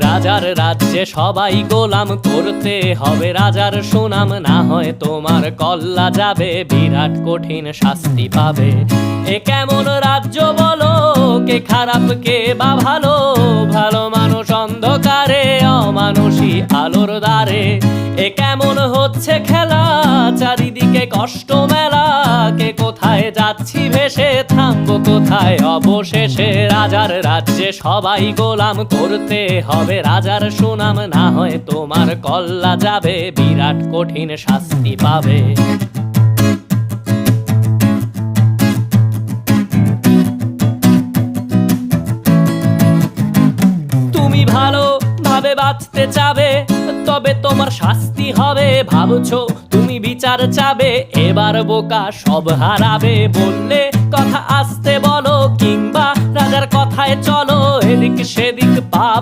রাজার রাজ্যে সবাই গোলাম, করতে হবে রাজার সুনাম, না হয় তোমার কল্লা যাবে, বিরাট কঠিন শাস্তি পাবে। এ কেমন রাজ্য বলো, কে খারাপ কে বা ভালো, ভালো মানুষ অন্ধকারে, অমানুষী আলোর দ্বারে। এ কেমন হচ্ছে খেলা, চারিদিকে কষ্ট মেলা, কে কোথায় যাচ্ছি ভেসে, থামবো কোথায় অবশেষে। রাজার রাজ্যে সবাই গোলাম, করতে হবে রাজার সুনাম, না হয় তোমার কল্লা যাবে, বিরাট কঠিন শাস্তি পাবে। তুমি ভালো ভাবে বাঁচতে চাবে, তবে তোমার শাস্তি হবে। ভাবছো তুমি বিচার চাবে, এবার বোকা সব হারাবে। বললে কথা আসতে বলো, কিংবা রাজার কথায় চলো, এদিক সেদিক পা